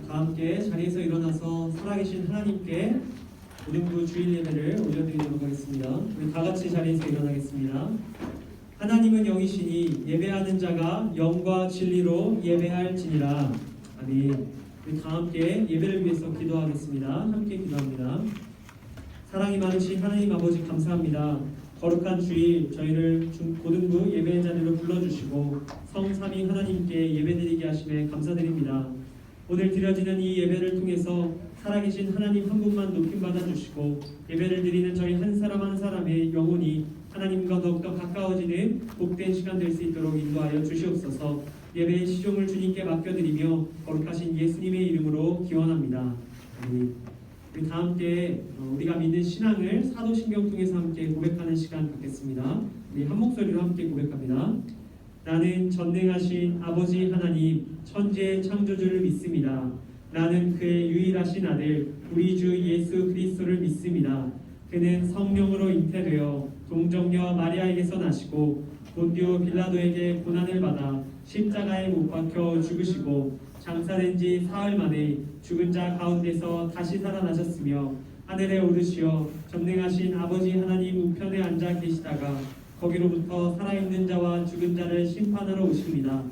다 함께 자리에서 일어나서 살아계신 하나님께 고등부 주일 예배를 올려드리도록 하겠습니다. 우리 다 같이 자리에서 일어나겠습니다. 하나님은 영이시니 예배하는 자가 영과 진리로 예배할지니라. 아멘. 우리 다 함께 예배를 위해서 기도하겠습니다. 함께 기도합니다. 사랑이 많으신 하나님 아버지 감사합니다. 거룩한 주일 저희를 고등부 예배의 자리로 불러주시고 성삼위 하나님께 예배드리게 하심에 감사드립니다. 오늘 드려지는 이 예배를 통해서 살아계신 하나님 한 분만 높임받아 주시고 예배를 드리는 저희 한 사람 한 사람의 영혼이 하나님과 더욱더 가까워지는 복된 시간 될 수 있도록 인도하여 주시옵소서. 예배의 시종을 주님께 맡겨드리며 거룩하신 예수님의 이름으로 기원합니다. 아멘. 우리 다 함께 우리가 믿는 신앙을 사도신경 통해서 함께 고백하는 시간 갖겠습니다. 우리 한 목소리로 함께 고백합니다. 나는 전능하신 아버지 하나님 천지의 창조주를 믿습니다. 나는 그의 유일하신 아들 우리 주 예수 그리스도를 믿습니다. 그는 성령으로 잉태되어 동정녀 마리아에게서 나시고 본디오 빌라도에게 고난을 받아 십자가에 못 박혀 죽으시고 장사된 지 사흘 만에 죽은 자 가운데서 다시 살아나셨으며 하늘에 오르시어 전능하신 아버지 하나님 우편에 앉아 계시다가 거기로부터 살아있는 자와 죽은 자를 심판하러 오십니다.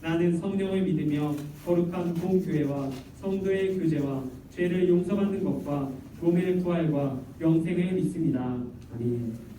나는 성령을 믿으며 거룩한 공교회와 성도의 교제와 죄를 용서받는 것과 몸의 부활과 영생을 믿습니다. 아멘.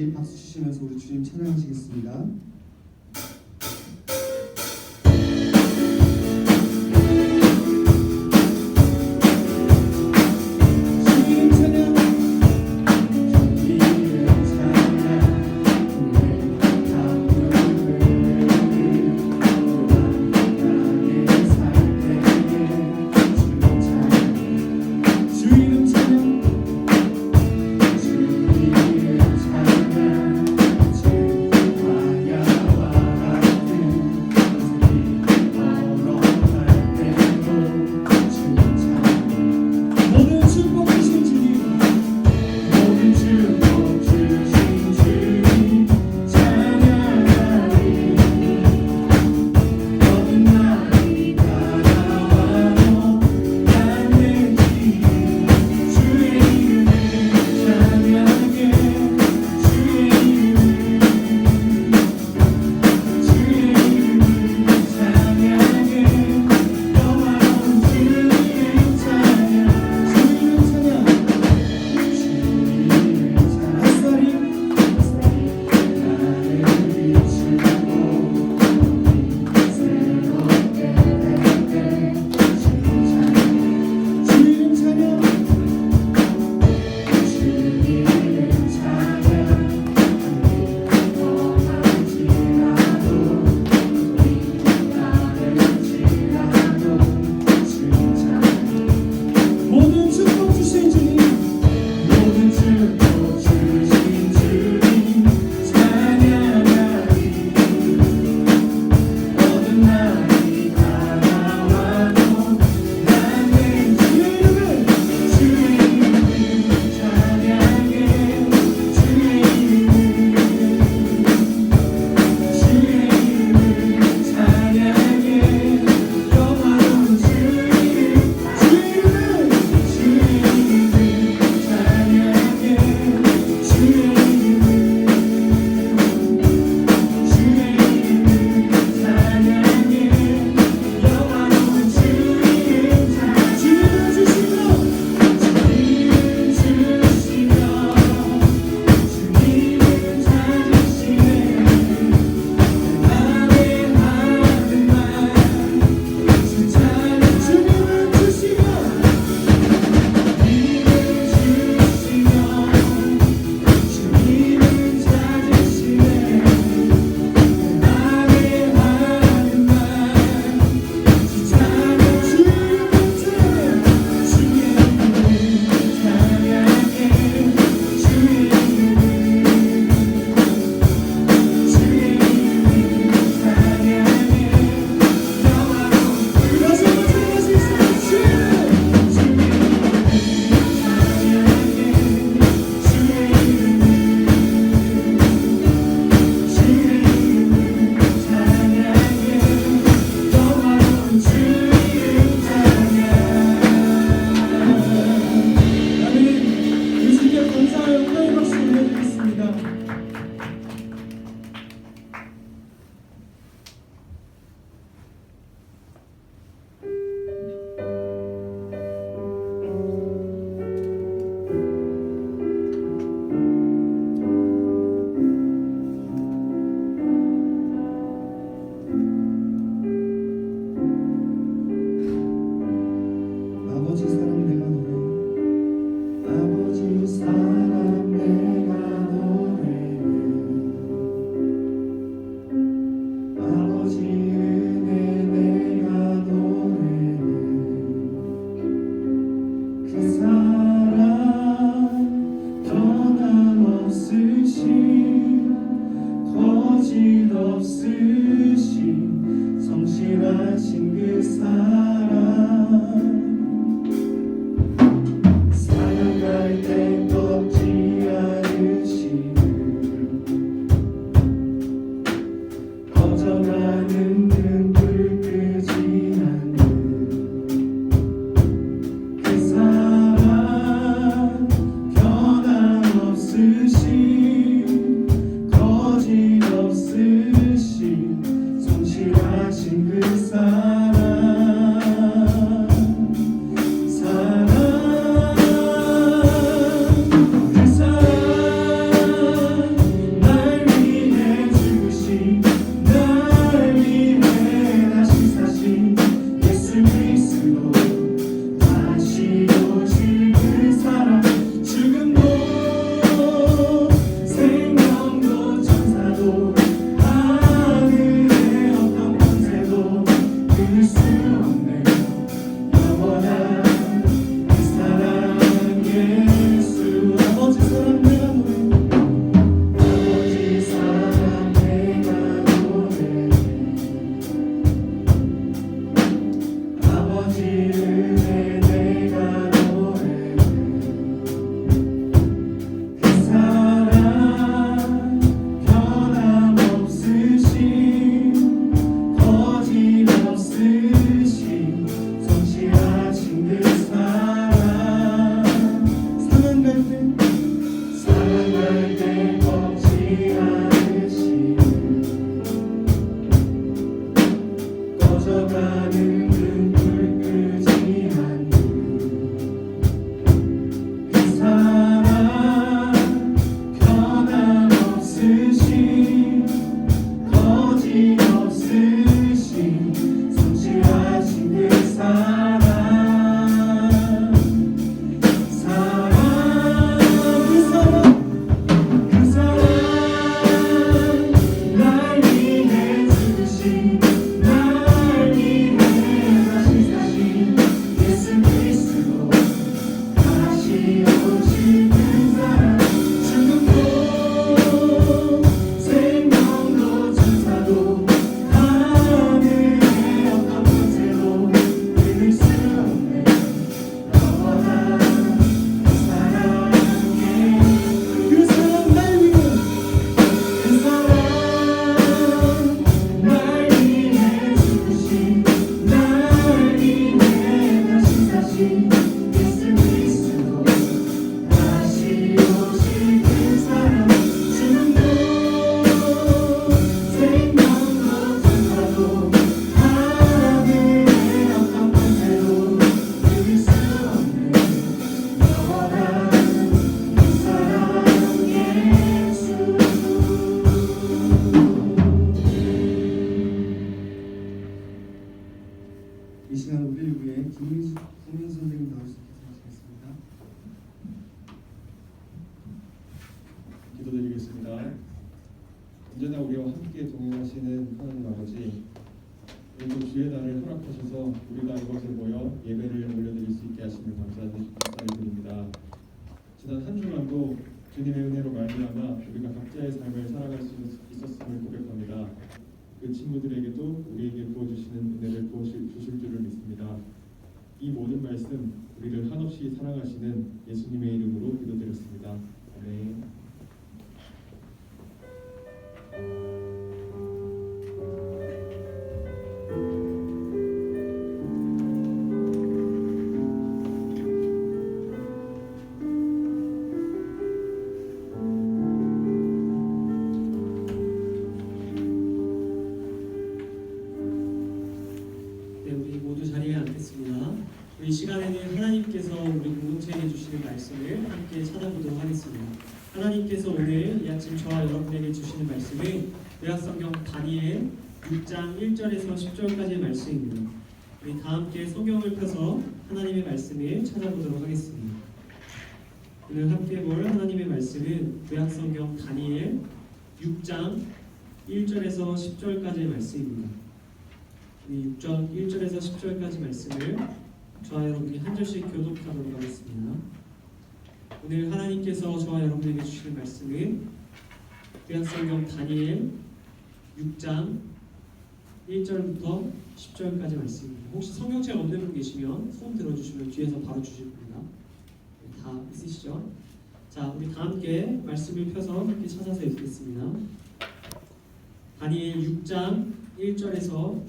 같이 박수 치시면서 우리 주님 찬양하시겠습니다. 성실하신 그 사랑 살아갈 때 꺾지 않으시는 꺼져가는 등불 끄지 않는 그 사랑 변함없으신 거짓없으신 성실하신 그 사랑 그 사랑 날 위해 죽으신 날 위해 다시 사신 예수 그리스도 다시 오실 그 사랑 죽음도 생명도 천사도 하늘의 어떤 권세도 끊을 수 없네 영원한 그 사랑 예수 아버지 사랑 내가 노래 아버지 은혜 내가 노래 그 사랑 변함없으신 거짓없으신 성실하신 그 사랑 사랑할 때 꺾지 않으신 꺼져가는 등불 끄지 않는 그 사랑 변함없으신 거짓없으신 성실하신 그 사랑 그 사랑 날 위해 죽으신 날 위해 다시 사신 예수 그리스도 다시 오실 그 사랑 죽음도 생명도 천사도 하늘의 어떤 권세도 끊을 수 없네 영원한 그 사랑의 그 사랑 날 위해 그 사랑 날 위해 죽으신 날 위해 다시 사신 예수 그리스도 다시 오실 그 사랑 죽음도 생명도 천사도 하늘의 어떤 권세도 끊을 수 없는 영원한 그 사랑 예수 이 시간 우리 위해 김민수 선생님 나오시겠습니다. 기도드리겠습니다. 언제나 우리와 함께 동행하시는 하나님 아버지, 오늘도 주의 날을 허락하셔서 우리가 이곳에 모여 예배를 올려드릴 수 있게 하시는 감사를 드립니다. 지난 한 주간도 주님의 은혜로 말미암아 우리가 각자의 삶을 살아갈 수 있었음을 고백합니다. 그 친구들에게도 우리에게 부어주시는 은혜를 주실 줄을 믿습니다. 이 모든 말씀 우리를 한없이 사랑하시는 예수님의 이름으로 기도드렸습니다. 아멘. 네, 우리 모두 자리에 앉겠습니다. 이 시간에는 하나님께서 우리 공동체에게 주시는 말씀을 함께 찾아보도록 하겠습니다. 하나님께서 오늘 이 아침 저와 여러분에게 주시는 말씀은 구약성경 다니엘 6장 1절에서 10절까지의 말씀입니다. 우리 다 함께 성경을 펴서 하나님의 말씀을 찾아보도록 하겠습니다. 오늘 함께 볼 하나님의 말씀은 구약성경 다니엘 6장 1절에서 10절까지의 말씀입니다. 이 6절 1절에서 10절까지 말씀을 저와 여러분이 한 절씩 교독하도록 하겠습니다. 오늘 하나님께서 저와 여러분에게 주시는 말씀은 구약성경 다니엘 6장 1절부터 10절까지 말씀입니다. 혹시 성경책 없는 분 계시면 손 들어주시면 뒤에서 바로 주실 겁니다. 다 있으시죠? 자, 우리 다 함께 말씀을 펴서 함께 찾아서 읽겠습니다. 다니엘 6장 1절에서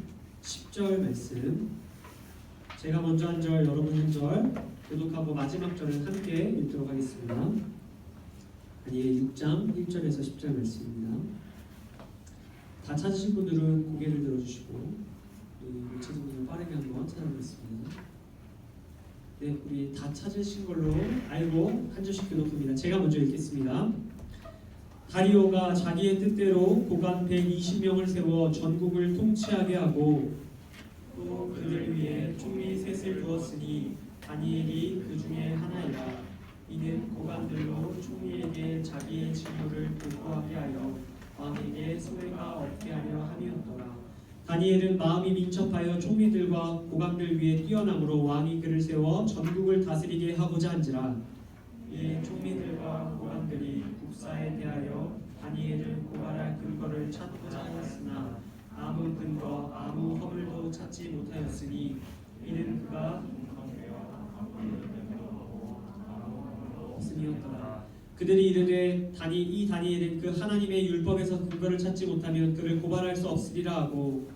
10절 말씀. 제가 먼저 한 절, 여러분 한 절, 교독하고 마지막 절은 함께 읽도록 하겠습니다. 다니엘 6장 1절에서 10절 말씀입니다. 다 찾으신 분들은 고개를 들어주시고 우체분들 빠르게 한번 찾아보겠습니다. 네, 우리 다 찾으신 걸로 알고 한 절씩 교독합니다. 제가 먼저 읽겠습니다. 다리오가 자기의 뜻대로 고관 120명을 세워 전국을 통치하게 하고 또 그들 위에 총리 셋을 두었으니 다니엘이 그 중에 하나이라. 이는 고관들로 총리에게 자기의 직무를 보고하게 하여 왕에게 소외가 없게 하려 함이었더라. 다니엘은 마음이 민첩하여 총리들과 고관들 위에 뛰어남으로 왕이 그를 세워 전국을 다스리게 하고자 한지라. 이에 총리들과 고관들이 국사에 대하여 다니엘을 고발할 근거를 찾고자 하였으나 아무 근거 아무 허물도 찾지 못하였으니 이는 그가 없음이었더라. 그들이 이르되 이 다니엘은 그 하나님의 율법에서 근거를 찾지 못하면 그를 고발할 수 없으리라 하고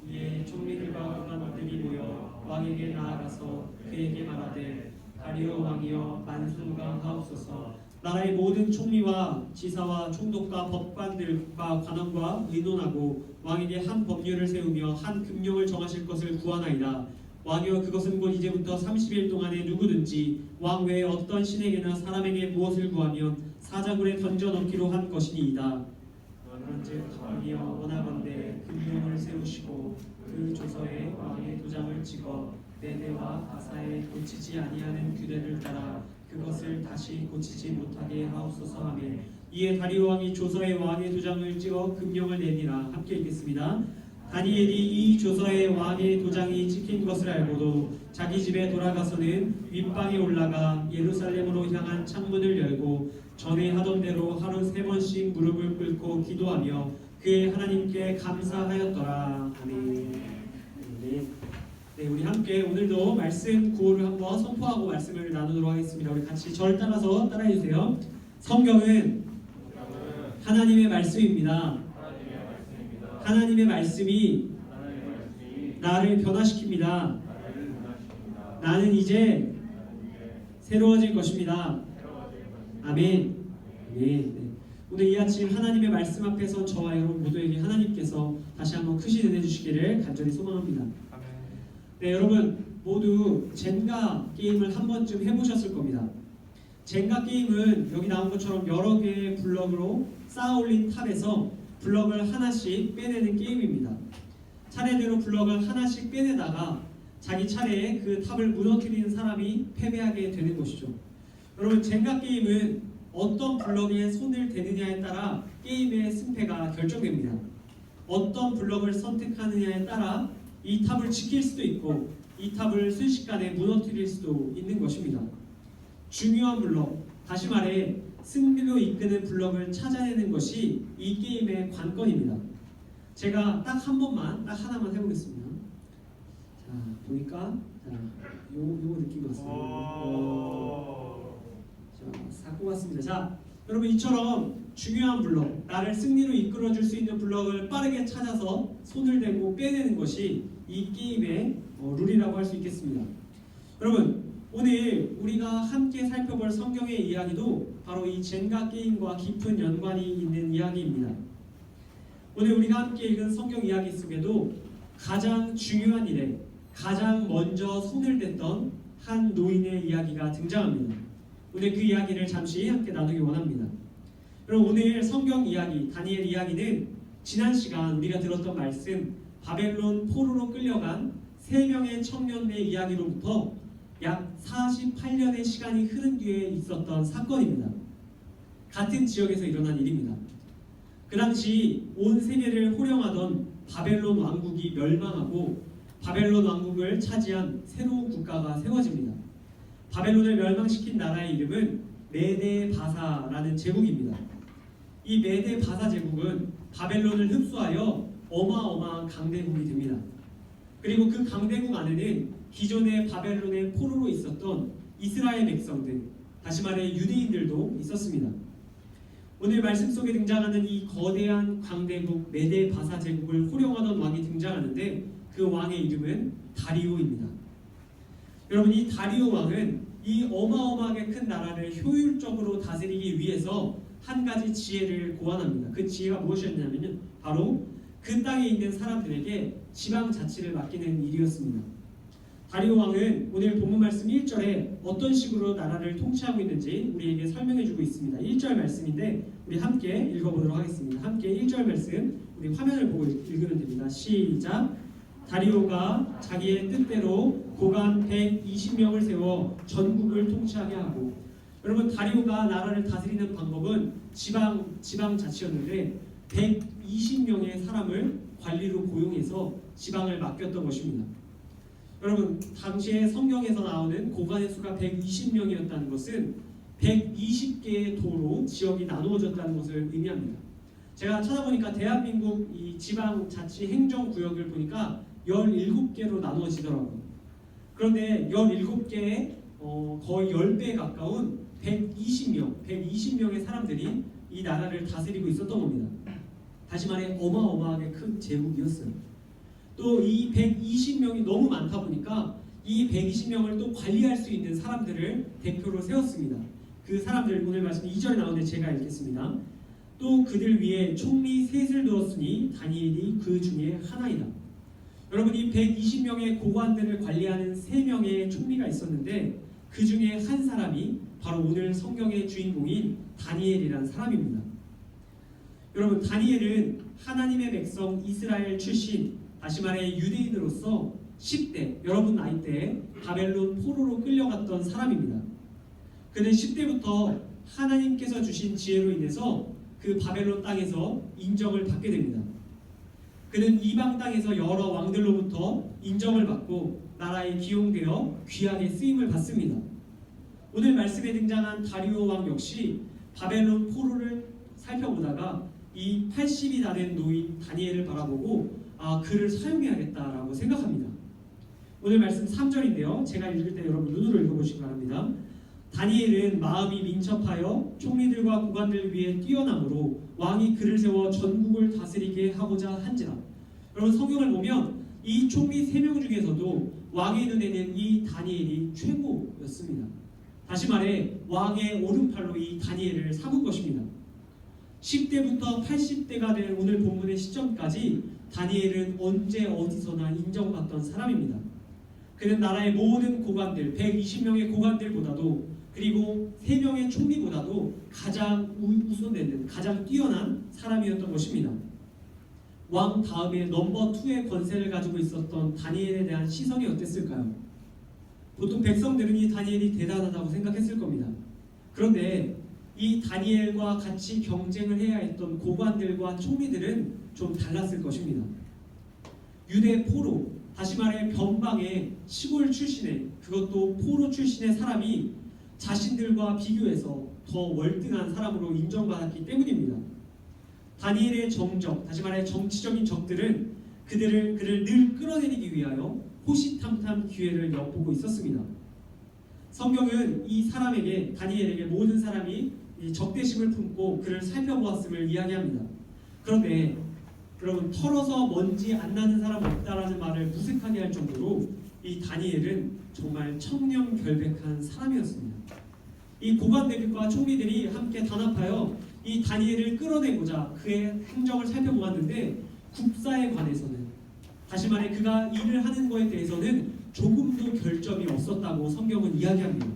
이에 총리들과 고관들이 모여 왕에게 나아가서 그에게 말하되 다리오 왕이여 만순강하옵소서. 나라의 모든 총리와 지사와 총독과 법관들과 관원과 의논하고 왕에게 한 법률을 세우며 한 금령을 정하실 것을 구하나이다. 왕이여 그것은 곧 이제부터 30일 동안에 누구든지 왕 외에 어떤 신에게나 사람에게 무엇을 구하면 사자굴에 던져 넣기로 한 것이니이다. 그런즉 왕이여 원하건대 금령을 세우시고 그 조서에 왕의 도장을 찍어 네네와 가사에 고치지 아니하는 규례를 따라 그것을 다시 고치지 못하게 하옵소서 하며 이에 다리오 왕이 조서에 왕의 도장을 찍어 금령을 내니라. 함께 읽겠습니다. 다니엘이 이 조서에 왕의 도장이 찍힌 것을 알고도 자기 집에 돌아가서는 윗방에 올라가 예루살렘으로 향한 창문을 열고 전에 하던 대로 하루 3번씩 무릎을 꿇고 기도하며 그의 하나님께 감사하였더라. 아멘. 네, 우리 함께 오늘도 말씀 구호를 한번 선포하고 말씀을 나누도록 하겠습니다. 우리 같이 저를 따라서 따라해 주세요. 성경은 하나님의 말씀입니다. 하나님의 말씀이 나를 변화시킵니다. 나는 이제 새로워질 것입니다. 아멘. 네. 오늘 이 아침 하나님의 말씀 앞에서 저와 여러분 모두에게 하나님께서 다시 한번 크신 은혜 주시기를 간절히 소망합니다. 네, 여러분 모두 젠가 게임을 한 번쯤 해보셨을 겁니다. 젠가 게임은 여기 나온 것처럼 여러 개의 블럭으로 쌓아 올린 탑에서 블럭을 하나씩 빼내는 게임입니다. 차례대로 블럭을 하나씩 빼내다가 자기 차례에 그 탑을 무너뜨리는 사람이 패배하게 되는 것이죠. 여러분 젠가 게임은 어떤 블럭에 손을 대느냐에 따라 게임의 승패가 결정됩니다. 어떤 블럭을 선택하느냐에 따라 이 탑을 지킬 수도 있고 이 탑을 순식간에 무너뜨릴 수도 있는 것입니다. 중요한 블럭, 다시 말해 승리로 이끄는 블럭을 찾아내는 것이 이 게임의 관건입니다. 제가 딱 하나만 해보겠습니다. 자, 보니까 요거 느낌 왔어요. 자, 싹 뽑았습니다. 자, 여러분 이처럼 중요한 블럭, 나를 승리로 이끌어줄 수 있는 블럭을 빠르게 찾아서 손을 대고 빼내는 것이 이 게임의 룰이라고 할 수 있겠습니다. 여러분 오늘 우리가 함께 살펴볼 성경의 이야기도 바로 이 젠가 게임과 깊은 연관이 있는 이야기입니다. 오늘 우리가 함께 읽은 성경 이야기 속에도 가장 중요한 일에 가장 먼저 손을 댔던 한 노인의 이야기가 등장합니다. 오늘 그 이야기를 잠시 함께 나누기 원합니다. 여러분 오늘 성경 이야기, 다니엘 이야기는 지난 시간 우리가 들었던 말씀 바벨론 포로로 끌려간 3명의 청년의 이야기로부터 약 48년의 시간이 흐른 뒤에 있었던 사건입니다. 같은 지역에서 일어난 일입니다. 그 당시 온 세계를 호령하던 바벨론 왕국이 멸망하고 바벨론 왕국을 차지한 새로운 국가가 세워집니다. 바벨론을 멸망시킨 나라의 이름은 메데 바사라는 제국입니다. 이 메데 바사 제국은 바벨론을 흡수하여 어마어마한 강대국이 됩니다. 그리고 그 강대국 안에는 기존의 바벨론의 포로로 있었던 이스라엘 백성들, 다시 말해 유대인들도 있었습니다. 오늘 말씀 속에 등장하는 이 거대한 강대국 메데 바사 제국을 호령하던 왕이 등장하는데 그 왕의 이름은 다리오입니다. 여러분, 이 다리오 왕은 이 어마어마하게 큰 나라를 효율적으로 다스리기 위해서 한 가지 지혜를 고안합니다. 그 지혜가 무엇이었냐면요, 바로 그 땅에 있는 사람들에게 지방 자치를 맡기는 일이었습니다. 다리오 왕은 오늘 본문 말씀 1절에 어떤 식으로 나라를 통치하고 있는지 우리에게 설명해주고 있습니다. 1절 말씀인데 우리 함께 읽어보도록 하겠습니다. 함께 1절 말씀 우리 화면을 보고 읽으면 됩니다. 시작! 다리오가 자기의 뜻대로 고관 120명을 세워 전국을 통치하게 하고, 여러분, 다리오가 나라를 다스리는 방법은 지방 자치였는데 120명의 사람을 관리로 고용해서 지방을 맡겼던 것입니다. 여러분, 당시에 성경에서 나오는 고관의 수가 120명이었다는 것은 120개의 도로 지역이 나누어졌다는 것을 의미합니다. 제가 찾아보니까 대한민국 이 지방자치 행정구역을 보니까 17개로 나누어지더라고요. 그런데 17개의 거의 10배에 가까운 120명의 사람들이 이 나라를 다스리고 있었던 겁니다. 다시 말해 어마어마하게 큰 제국이었어요. 또 이 120명이 너무 많다 보니까 이 120명을 또 관리할 수 있는 사람들을 대표로 세웠습니다. 그 사람들 오늘 말씀 2절에 나오는데 제가 읽겠습니다. 또 그들 위에 총리 셋을 두었으니 다니엘이 그 중에 하나이다. 여러분, 이 120명의 고관들을 관리하는 3명의 총리가 있었는데 그 중에 한 사람이 바로 오늘 성경의 주인공인 다니엘이라는 사람입니다. 여러분, 다니엘은 하나님의 백성 이스라엘 출신, 다시 말해 유대인으로서 10대, 여러분 나이대에 바벨론 포로로 끌려갔던 사람입니다. 그는 10대부터 하나님께서 주신 지혜로 인해서 그 바벨론 땅에서 인정을 받게 됩니다. 그는 이방 땅에서 여러 왕들로부터 인정을 받고 나라에 기용되어 귀하게 쓰임을 받습니다. 오늘 말씀에 등장한 다리오 왕 역시 바벨론 포로를 살펴보다가 이 80이 다 된 노인 다니엘을 바라보고 그를 사용해야겠다라고 생각합니다. 오늘 말씀 3절인데요. 제가 읽을 때 여러분 눈으로 읽어보시기 바랍니다. 다니엘은 마음이 민첩하여 총리들과 고관들 위에 뛰어남으로 왕이 그를 세워 전국을 다스리게 하고자 한지라. 여러분, 성경을 보면 이 총리 3명 중에서도 왕의 눈에는 이 다니엘이 최고였습니다. 다시 말해 왕의 오른팔로 이 다니엘을 삼은 것입니다. 10대부터 80대가 된 오늘 본문의 시점까지 다니엘은 언제 어디서나 인정받던 사람입니다. 그는 나라의 모든 고관들, 120명의 고관들보다도 그리고 3명의 총리보다도 가장 우선되는, 가장 뛰어난 사람이었던 것입니다. 왕 다음에 넘버 2의 권세를 가지고 있었던 다니엘에 대한 시선이 어땠을까요? 보통 백성들은 이 다니엘이 대단하다고 생각했을 겁니다. 그런데 이 다니엘과 같이 경쟁을 해야 했던 고관들과 총리들은 좀 달랐을 것입니다. 유대 포로, 다시 말해 변방의 시골 출신의, 그것도 포로 출신의 사람이 자신들과 비교해서 더 월등한 사람으로 인정받았기 때문입니다. 다니엘의 정적, 다시 말해 정치적인 적들은 그를 늘 끌어내리기 위하여 호시탐탐 기회를 엿보고 있었습니다. 성경은 이 사람에게, 다니엘에게 모든 사람이 이 적대심을 품고 그를 살펴보았음을 이야기합니다. 그런데 여러분, 털어서 먼지 안 나는 사람 없다라는 말을 무색하게 할 정도로 이 다니엘은 정말 청렴결백한 사람이었습니다. 이 고관들과 총리들이 함께 단합하여 이 다니엘을 끌어내고자 그의 행적을 살펴보았는데 국사에 관해서는, 다시 말해 그가 일을 하는 것에 대해서는 조금도 결점이 없었다고 성경은 이야기합니다.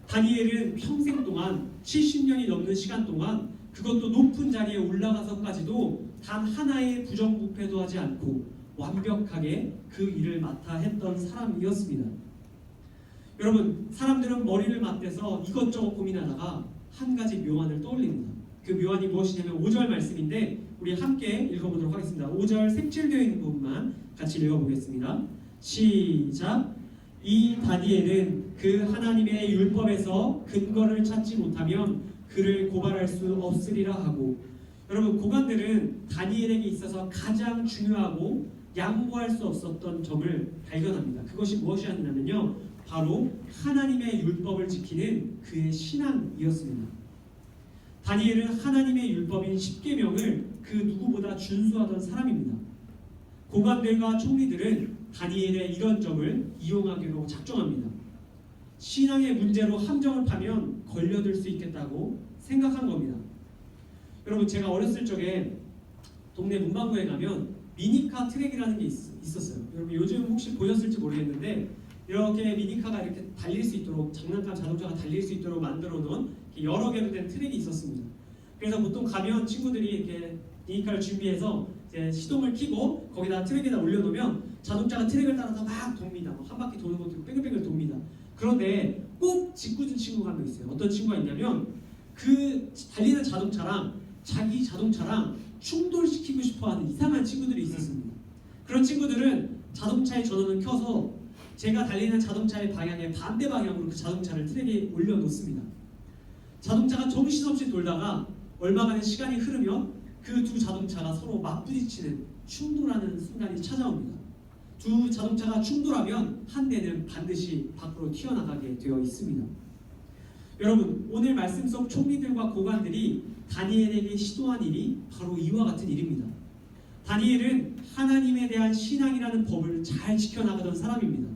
다니엘은 평생 동안 70년이 넘는 시간 동안, 그것도 높은 자리에 올라가서까지도 단 하나의 부정부패도 하지 않고 완벽하게 그 일을 맡아 했던 사람이었습니다. 여러분, 사람들은 머리를 맞대서 이것저것 고민하다가 한 가지 묘안을 떠올립니다. 그 묘안이 무엇이냐면 5절 말씀인데 우리 함께 읽어보도록 하겠습니다. 5절 색칠되어 있는 부분만 같이 읽어보겠습니다. 시작! 이 다니엘은 그 하나님의 율법에서 근거를 찾지 못하면 그를 고발할 수 없으리라 하고 여러분, 고관들은 다니엘에게 있어서 가장 중요하고 양보할 수 없었던 점을 발견합니다. 그것이 무엇이었냐면요, 바로 하나님의 율법을 지키는 그의 신앙이었습니다. 다니엘은 하나님의 율법인 10계명을 그 누구보다 준수하던 사람입니다. 고관들과 총리들은 다니엘의 이런 점을 이용하기로 작정합니다. 신앙의 문제로 함정을 파면 걸려들 수 있겠다고 생각한 겁니다. 여러분, 제가 어렸을 적에 동네 문방구에 가면 미니카 트랙이라는 게 있었어요. 여러분, 요즘 혹시 보셨을지 모르겠는데 이렇게 미니카가 이렇게 달릴 수 있도록, 장난감 자동차가 달릴 수 있도록 만들어 놓은 여러 개로 된 트랙이 있었습니다. 그래서 보통 가면 친구들이 이렇게 미니카를 준비해서 이제 시동을 켜고 거기다 트랙에다 올려놓으면 자동차가 트랙을 따라서 막 돕니다. 한 바퀴 도는 것도 뺑글뺑글 돕니다. 그런데 꼭 짓궂은 친구가 한 명 있어요. 어떤 친구가 있냐면 그 달리는 자동차랑 자기 자동차랑 충돌시키고 싶어하는 이상한 친구들이 있었습니다. 그런 친구들은 자동차의 전원을 켜서 제가 달리는 자동차의 방향에 반대 방향으로 그 자동차를 트랙에 올려놓습니다. 자동차가 정신없이 돌다가 얼마간의 시간이 흐르면 그 두 자동차가 서로 맞부딪히는 충돌하는 순간이 찾아옵니다. 두 자동차가 충돌하면 한 대는 반드시 밖으로 튀어나가게 되어 있습니다. 여러분, 오늘 말씀 속 총리들과 고관들이 다니엘에게 시도한 일이 바로 이와 같은 일입니다. 다니엘은 하나님에 대한 신앙이라는 법을 잘 지켜나가던 사람입니다.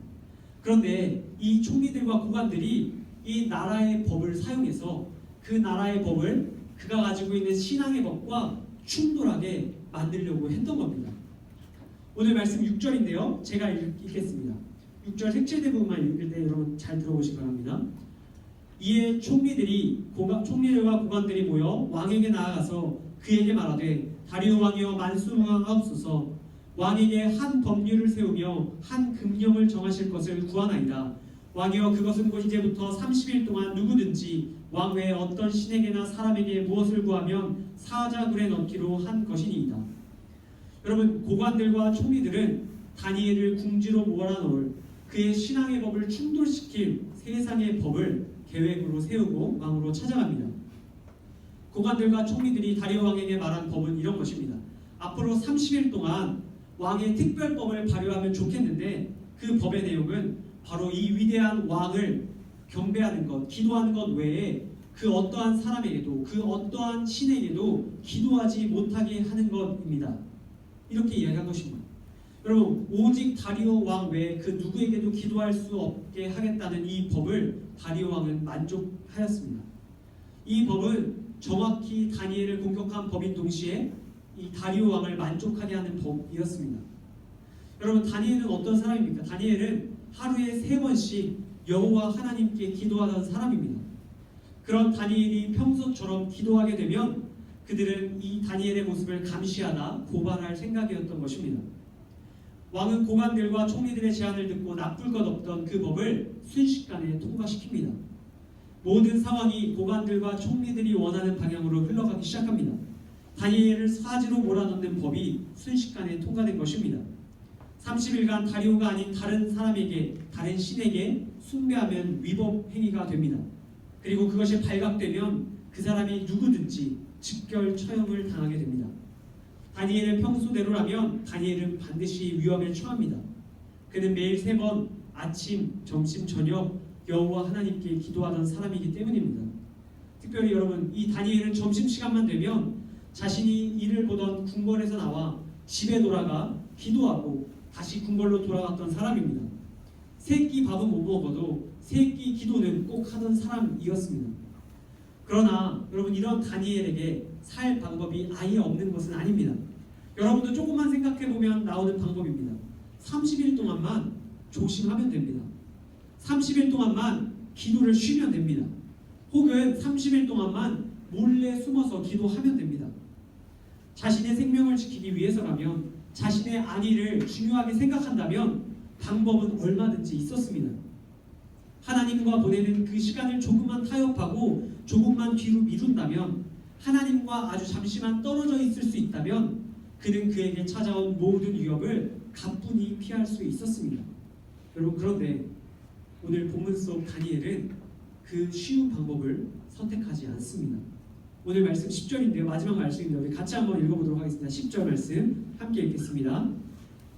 그런데 이 총리들과 고관들이 이 나라의 법을 사용해서 그 나라의 법을 그가 가지고 있는 신앙의 법과 충돌하게 만들려고 했던 겁니다. 오늘 말씀 6절인데요. 제가 읽겠습니다. 6절 색칠 대부분만 읽을 때 여러분 잘 들어보시기 바랍니다. 이에 총리들과 고관들이 모여 왕에게 나아가서 그에게 말하되 다리오 왕이여 만수무강하옵소서. 왕에게 한 법률을 세우며 한 금령을 정하실 것을 구하나이다. 왕이여 그것은 곧 이제부터 30일 동안 누구든지 왕 외에 어떤 신에게나 사람에게 무엇을 구하면 사자굴에 넣기로 한 것이니이다. 여러분, 고관들과 총리들은 다니엘을 궁지로 몰아넣을 그의 신앙의 법을 충돌시킬 세상의 법을 계획으로 세우고 왕으로 찾아갑니다. 고관들과 총리들이 다리오 왕에게 말한 법은 이런 것입니다. 앞으로 30일 동안 왕의 특별법을 발효하면 좋겠는데 그 법의 내용은 바로 이 위대한 왕을 경배하는 것, 기도하는 것 외에 그 어떠한 사람에게도, 그 어떠한 신에게도 기도하지 못하게 하는 것입니다. 이렇게 이야기한 것입니다. 여러분, 오직 다리오 왕 외에 그 누구에게도 기도할 수 없게 하겠다는 이 법을 다리오 왕은 만족하였습니다. 이 법은 정확히 다니엘을 공격한 법인 동시에 이 다리오 왕을 만족하게 하는 법이었습니다. 여러분, 다니엘은 어떤 사람입니까? 다니엘은 하루에 3번씩 여호와 하나님께 기도하던 사람입니다. 그런 다니엘이 평소처럼 기도하게 되면 그들은 이 다니엘의 모습을 감시하다 고발할 생각이었던 것입니다. 왕은 고관들과 총리들의 제안을 듣고 나쁠 것 없던 그 법을 순식간에 통과시킵니다. 모든 상황이 고관들과 총리들이 원하는 방향으로 흘러가기 시작합니다. 다니엘을 사지로 몰아넣는 법이 순식간에 통과된 것입니다. 30일간 다리오가 아닌 다른 사람에게, 다른 신에게 숭배하면 위법 행위가 됩니다. 그리고 그것이 발각되면 그 사람이 누구든지 즉결 처형을 당하게 됩니다. 다니엘의 평소대로라면 다니엘은 반드시 위험에 처합니다. 그는 매일 3번 아침, 점심, 저녁 여호와 하나님께 기도하던 사람이기 때문입니다. 특별히 여러분, 이 다니엘은 점심시간만 되면 자신이 일을 보던 궁궐에서 나와 집에 돌아가 기도하고 다시 궁궐로 돌아갔던 사람입니다. 3끼 밥은 못 먹어도 3끼 기도는 꼭 하던 사람이었습니다. 그러나 여러분, 이런 다니엘에게 살 방법이 아예 없는 것은 아닙니다. 여러분도 조금만 생각해보면 나오는 방법입니다. 30일 동안만 조심하면 됩니다. 30일 동안만 기도를 쉬면 됩니다. 혹은 30일 동안만 몰래 숨어서 기도하면 됩니다. 자신의 생명을 지키기 위해서라면, 자신의 안위를 중요하게 생각한다면 방법은 얼마든지 있었습니다. 하나님과 보내는 그 시간을 조금만 타협하고 조금만 뒤로 미룬다면, 하나님과 아주 잠시만 떨어져 있을 수 있다면 그는 그에게 찾아온 모든 위협을 가뿐히 피할 수 있었습니다. 여러분, 그런데 오늘 본문 속 다니엘은 그 쉬운 방법을 선택하지 않습니다. 오늘 말씀 10절인데요. 마지막 말씀입니다. 우리 같이 한번 읽어보도록 하겠습니다. 10절 말씀 함께 읽겠습니다.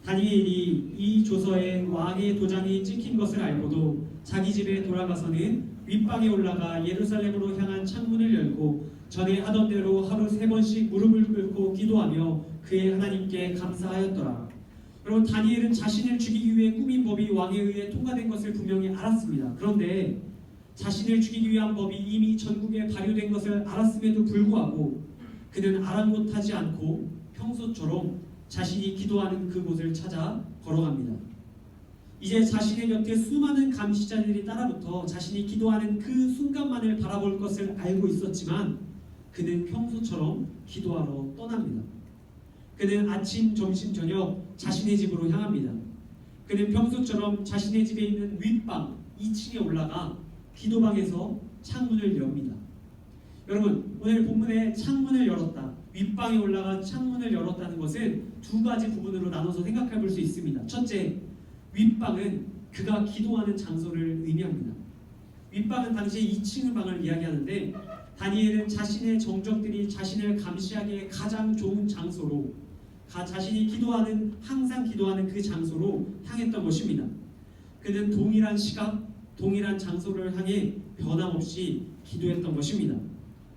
다니엘이 이 조서에 왕의 도장이 찍힌 것을 알고도 자기 집에 돌아가서는 윗방에 올라가 예루살렘으로 향한 창문을 열고 전에 하던 대로 하루 3번씩 무릎을 꿇고 기도하며 그의 하나님께 감사하였더라. 여러분, 다니엘은 자신을 죽이기 위해 꾸민 법이 왕에 의해 통과된 것을 분명히 알았습니다. 그런데 자신을 죽이기 위한 법이 이미 전국에 발효된 것을 알았음에도 불구하고 그는 아랑곳하지 않고 평소처럼 자신이 기도하는 그곳을 찾아 걸어갑니다. 이제 자신의 곁에 수많은 감시자들이 따라붙어 자신이 기도하는 그 순간만을 바라볼 것을 알고 있었지만 그는 평소처럼 기도하러 떠납니다. 그는 아침, 점심, 저녁 자신의 집으로 향합니다. 그는 평소처럼 자신의 집에 있는 윗방 2층에 올라가 기도방에서 창문을 엽니다. 여러분, 오늘 본문에 창문을 열었다, 윗방에 올라가 창문을 열었다는 것은 두 가지 부분으로 나눠서 생각해 볼 수 있습니다. 첫째, 윗방은 그가 기도하는 장소를 의미합니다. 윗방은 당시에 2층의 방을 이야기하는데 다니엘은 자신의 정적들이 자신을 감시하기에 가장 좋은 장소로, 자신이 항상 기도하는 그 장소로 향했던 것입니다. 그는 동일한 시각, 동일한 장소를 향해 변함없이 기도했던 것입니다.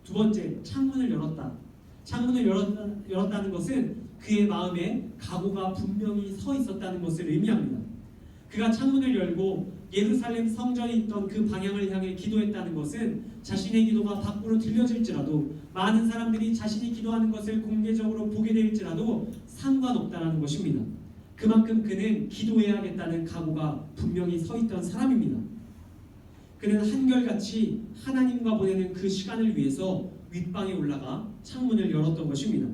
두 번째, 창문을 열었다. 창문을 열었다는 것은 그의 마음에 각오가 분명히 서 있었다는 것을 의미합니다. 그가 창문을 열고 예루살렘 성전에 있던 그 방향을 향해 기도했다는 것은 자신의 기도가 밖으로 들려질지라도, 많은 사람들이 자신이 기도하는 것을 공개적으로 보게 될지라도 상관없다는 것입니다. 그만큼 그는 기도해야겠다는 각오가 분명히 서 있던 사람입니다. 그는 한결같이 하나님과 보내는 그 시간을 위해서 윗방에 올라가 창문을 열었던 것입니다.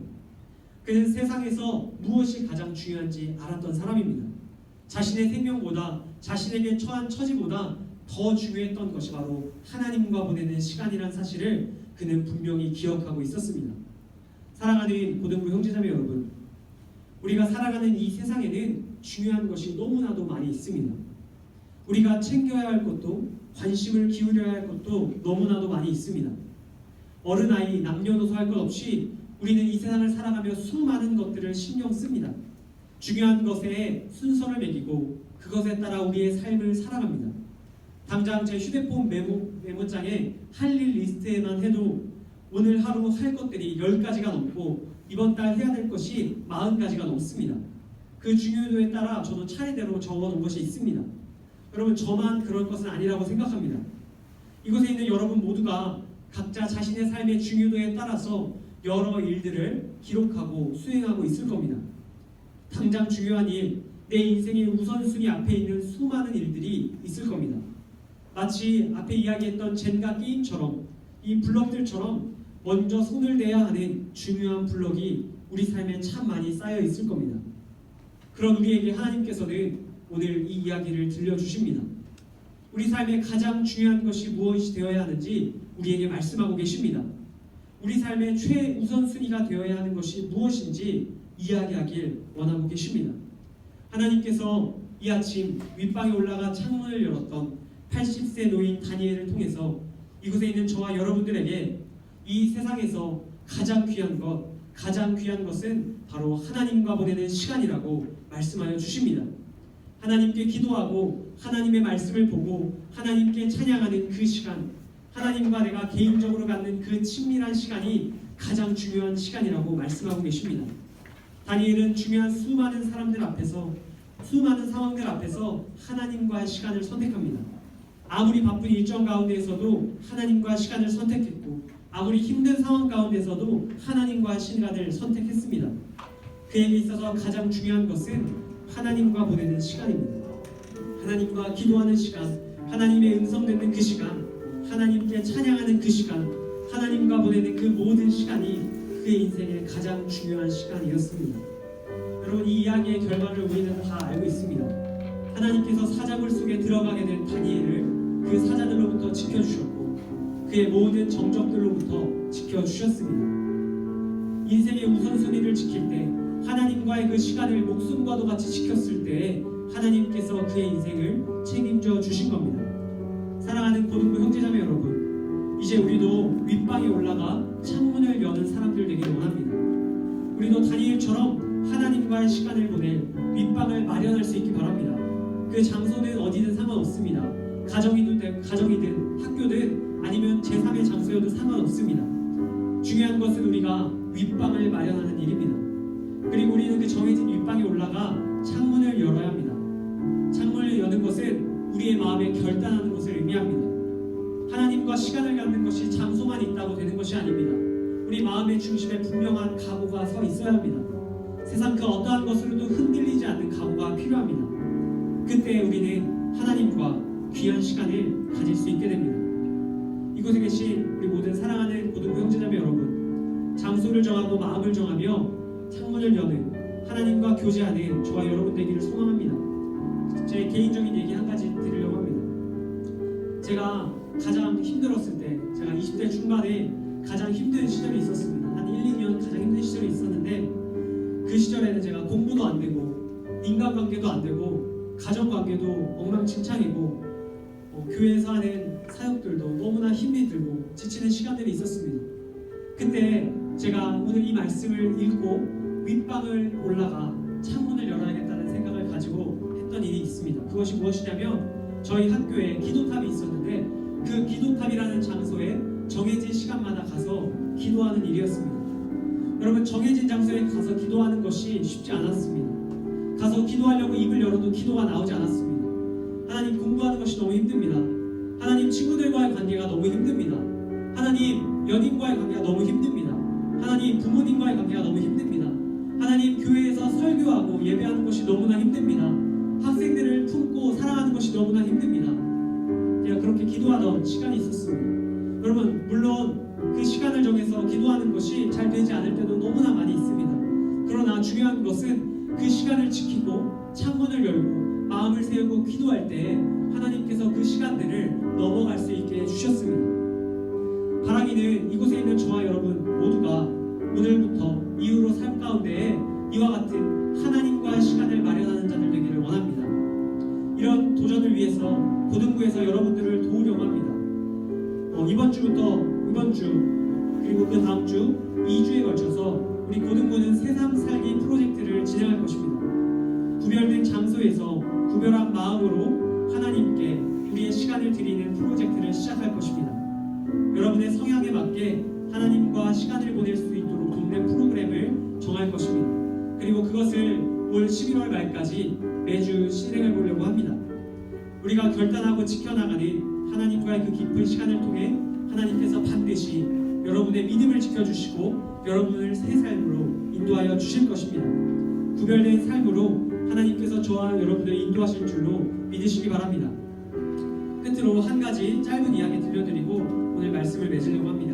그는 세상에서 무엇이 가장 중요한지 알았던 사람입니다. 자신의 생명보다, 자신에게 처한 처지보다 더 중요했던 것이 바로 하나님과 보내는 시간이란 사실을 그는 분명히 기억하고 있었습니다. 사랑하는 고등부 형제자매 여러분, 우리가 살아가는 이 세상에는 중요한 것이 너무나도 많이 있습니다. 우리가 챙겨야 할 것도, 관심을 기울여야 할 것도 너무나도 많이 있습니다. 어른 아이 남녀노소 할 것 없이 우리는 이 세상을 살아가며 수많은 것들을 신경 씁니다. 중요한 것에 순서를 매기고 그것에 따라 우리의 삶을 살아갑니다. 당장 제 휴대폰 메모장에 할 일 리스트에만 해도 오늘 하루 할 것들이 10가지가 넘고 이번 달 해야 될 것이 40가지가 넘습니다. 그 중요도에 따라 저도 차례대로 적어놓은 것이 있습니다. 여러분, 저만 그럴 것은 아니라고 생각합니다. 이곳에 있는 여러분 모두가 각자 자신의 삶의 중요도에 따라서 여러 일들을 기록하고 수행하고 있을 겁니다. 당장 중요한 일, 내 인생의 우선순위 앞에 있는 수많은 일들이 있을 겁니다. 마치 앞에 이야기했던 젠가 게임처럼, 이 블럭들처럼 먼저 손을 대야 하는 중요한 블럭이 우리 삶에 참 많이 쌓여 있을 겁니다. 그런 우리에게 하나님께서는 오늘 이 이야기를 들려주십니다. 우리 삶의 가장 중요한 것이 무엇이 되어야 하는지 우리에게 말씀하고 계십니다. 우리 삶의 최우선순위가 되어야 하는 것이 무엇인지 이야기하길 원하고 계십니다. 하나님께서 이 아침 윗방에 올라가 창문을 열었던 80세 노인 다니엘을 통해서 이곳에 있는 저와 여러분들에게 이 세상에서 가장 귀한 것은 바로 하나님과 보내는 시간이라고 말씀하여 주십니다. 하나님께 기도하고 하나님의 말씀을 보고 하나님께 찬양하는 그 시간, 하나님과 내가 개인적으로 갖는 그 친밀한 시간이 가장 중요한 시간이라고 말씀하고 계십니다. 다니엘은 중요한 수많은 사람들 앞에서, 수많은 상황들 앞에서 하나님과의 시간을 선택합니다. 아무리 바쁜 일정 가운데에서도 하나님과 시간을 선택했고, 아무리 힘든 상황 가운데서도 하나님과 시간을 선택했습니다. 그에게 있어서 가장 중요한 것은 하나님과 보내는 시간입니다. 하나님과 기도하는 시간, 하나님의 음성 듣는 그 시간, 하나님께 찬양하는 그 시간, 하나님과 보내는 그 모든 시간이 그의 인생의 가장 중요한 시간이었습니다. 여러분, 이 이야기의 결말을 우리는 다 알고 있습니다. 하나님께서 사자굴 속에 들어가게 된 다니엘을 그 사자들로부터 지켜주셨고 그의 모든 정적들로부터 지켜주셨습니다. 인생의 우선순위를 지킬 때, 하나님과의 그 시간을 목숨과도 같이 지켰을 때 하나님께서 그의 인생을 책임져 주신 겁니다. 사랑하는 고등부 형제자매 여러분, 이제 우리도 윗방에 올라가 창문을 여는 사람들 되기를 원합니다. 우리도 다니엘처럼 하나님과의 시간을 보낼 윗방을 마련할 수 있기 바랍니다. 그 장소는 어디든 상관없습니다. 가정이든 학교든 아니면 제3의 장소여도 상관없습니다. 중요한 것은 우리가 윗방을 마련하는 일입니다. 그리고 우리는 그 정해진 윗방에 올라가 창문을 열어야 합니다. 창문을 여는 것은 우리의 마음에 결단하는 것을 의미합니다. 하나님과 시간을 갖는 것이 장소만 있다고 되는 것이 아닙니다. 우리 마음의 중심에 분명한 각오가 서 있어야 합니다. 세상 그 어떠한 것으로도 흔들리지 않는 각오가 필요합니다. 그때 우리는 하나님과 귀한 시간을 가질 수 있게 됩니다. 이곳에 계신 우리 모든 사랑하는 고등부 형제자매 여러분, 장소를 정하고 마음을 정하며 창문을 여는 하나님과 교제하는 저와 여러분 되기를 소망합니다. 제 개인적인 얘기 한 가지 드리려고 합니다. 제가 가장 힘들었을 때, 제가 20대 중반에 가장 힘든 시절이 있었습니다. 한 1, 2년 가장 힘든 시절이 있었는데 그 시절에는 제가 공부도 안 되고 인간관계도 안 되고 가정관계도 엉망진창이고 교회에서 하는 사역들도 너무나 힘이 들고 지치는 시간들이 있었습니다. 그때 제가 오늘 이 말씀을 읽고 윗방을 올라가 창문을 열어야겠다는 생각을 가지고 했던 일이 있습니다. 그것이 무엇이냐면 저희 학교에 기도탑이 있었는데 그 기도탑이라는 장소에 정해진 시간마다 가서 기도하는 일이었습니다. 여러분, 정해진 장소에 가서 기도하는 것이 쉽지 않았습니다. 가서 기도하려고 입을 열어도 기도가 나오지 않았습니다. 하나님, 공부하는 것이 너무 힘듭니다. 하나님, 친구들과의 관계가 너무 힘듭니다. 하나님, 연인과의 관계가 너무 힘듭니다. 하나님, 부모님과의 관계가 너무 힘듭니다. 하나님, 교회에서 설교하고 예배하는 것이 너무나 힘듭니다. 학생들을 품고 사랑하는 것이 너무나 힘듭니다. 제가 그렇게 기도하던 시간이 있었습니다. 여러분, 물론 그 시간을 정해서 기도하는 것이 잘 되지 않을 때도 너무나 많이 있습니다. 그러나 중요한 것은 그 시간을 지키고 창문을 열고 마음을 세우고 기도할 때 하나님께서 그 시간들을 넘어갈 수 있게 해주셨습니다. 바라기는 이곳에 있는 저와 여러분 모두가 오늘부터 이후로 삶 가운데 이와 같은 하나님과의 시간을 마련하는 자들 되기를 원합니다. 이런 도전을 위해서 고등부에서 여러분들을 도우려고 합니다. 이번 주 그리고 그 다음 주 2주에 걸쳐서 우리 고등부는 새삼 살기 프로젝트를 진행할 것입니다. 구별된 장소에서 구별한 마음으로 하나님께 우리의 시간을 드리는 프로젝트를 시작할 것입니다. 여러분의 성향에 맞게 하나님과 시간을 보낼 수 있도록 돕는 프로그램을 정할 것입니다. 그리고 그것을 올 11월 말까지 매주 실행해 보려고 합니다. 우리가 결단하고 지켜나가는 하나님과의 그 깊은 시간을 통해 하나님께서 반드시 여러분의 믿음을 지켜주시고 여러분을 새 삶으로 인도하여 주실 것입니다. 구별된 삶으로 하나님께서 저와 여러분을 인도하실 줄로 믿으시기 바랍니다. 끝으로 한 가지 짧은 이야기 들려드리고 오늘 말씀을 맺으려고 합니다.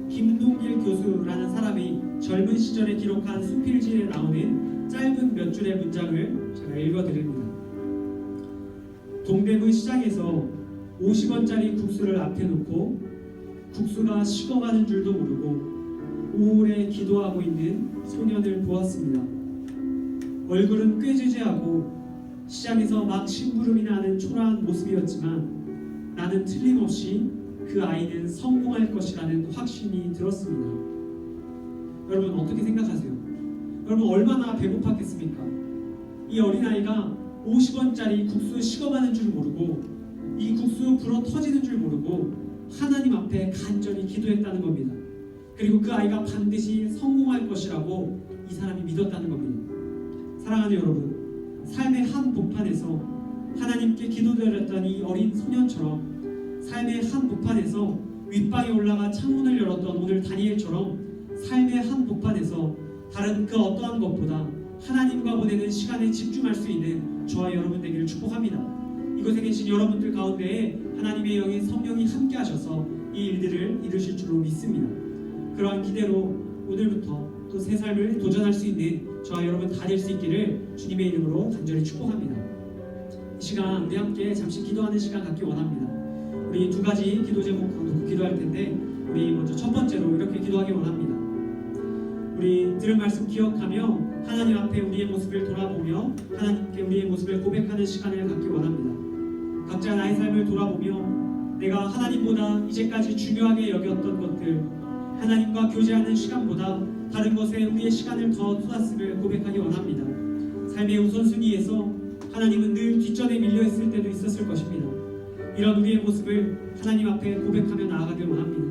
김동길 교수라는 사람이 젊은 시절에 기록한 수필지에 나오는 짧은 몇 줄의 문장을 제가 읽어드립니다. 동대문 시장에서 50원짜리 국수를 앞에 놓고 국수가 식어가는 줄도 모르고 오래 기도하고 있는 소년을 보았습니다. 얼굴은 꾀지지하고 시장에서 막 심부름이 나는 초라한 모습이었지만 나는 틀림없이 그 아이는 성공할 것이라는 확신이 들었습니다. 여러분, 어떻게 생각하세요? 여러분, 얼마나 배고팠겠습니까? 이 어린아이가 50원짜리 국수 식어가는 줄 모르고 이 국수 불어 터지는 줄 모르고 하나님 앞에 간절히 기도했다는 겁니다. 그리고 그 아이가 반드시 성공할 것이라고 이 사람이 믿었다는 겁니다. 사랑하는 여러분, 삶의 한 복판에서 하나님께 기도드렸던 이 어린 소년처럼 삶의 한 복판에서 윗방에 올라가 창문을 열었던 오늘 다니엘처럼 삶의 한 복판에서 다른 그 어떠한 것보다 하나님과 보내는 시간에 집중할 수 있는 저와 여러분 되기를 축복합니다. 이곳에 계신 여러분들 가운데에 하나님의 영의 성령이 함께 하셔서 이 일들을 이루실 줄로 믿습니다. 그러한 기대로 오늘부터 또 새 삶을 도전할 수 있는 저와 여러분 다 될 수 있기를 주님의 이름으로 간절히 축복합니다. 이 시간 우리 함께 잠시 기도하는 시간 갖기 원합니다. 우리 두 가지 기도 제목 놓고 기도할 텐데 우리 먼저 첫 번째로 이렇게 기도하기 원합니다. 우리 들은 말씀 기억하며 하나님 앞에 우리의 모습을 돌아보며 하나님께 우리의 모습을 고백하는 시간을 갖기 원합니다. 각자 나의 삶을 돌아보며 내가 하나님보다 이제까지 중요하게 여겼던 것들, 하나님과 교제하는 시간보다 다른 것에 우리의 시간을 더 쏟았음을 고백하기 원합니다. 삶의 우선순위에서 하나님은 늘 뒷전에 밀려있을 때도 있었을 것입니다. 이런 우리의 모습을 하나님 앞에 고백하며 나아가길 원합니다.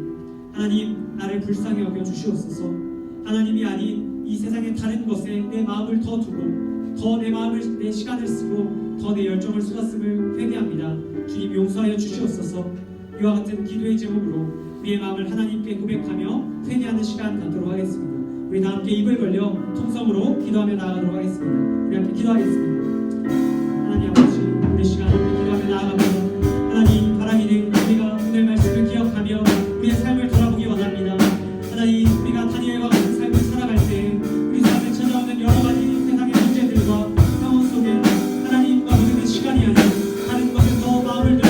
하나님, 나를 불쌍히 여겨 주시옵소서. 하나님이 아닌 이 세상의 다른 것에 내 마음을 더 두고 더 내 시간을 쓰고 더 내 열정을 쏟았음을 회개합니다. 주님, 용서하여 주시옵소서. 이와 같은 기도의 제목으로 우리의 마음을 하나님께 고백하며 회개하는 시간 갖도록 하겠습니다. 우리 다 함께 입을 벌려 통성으로 기도하며 나아가도록 하겠습니다. 우리 함께 기도하겠습니다. 하나님 아버지, 우리 시간 함께 기도하며 나아갑니다. 하나님, 바라기는 우리가 오늘 말씀을 기억하며 우리의 삶을 돌아보기 원합니다. 하나님, 우리가 다니엘과 같은 삶을 살아갈 때 우리 삶에 찾아오는 여러 가지 세상의 문제들과 상황 속에 하나님과 보내는 시간이 아닌 다른 것에 더 마음을 두고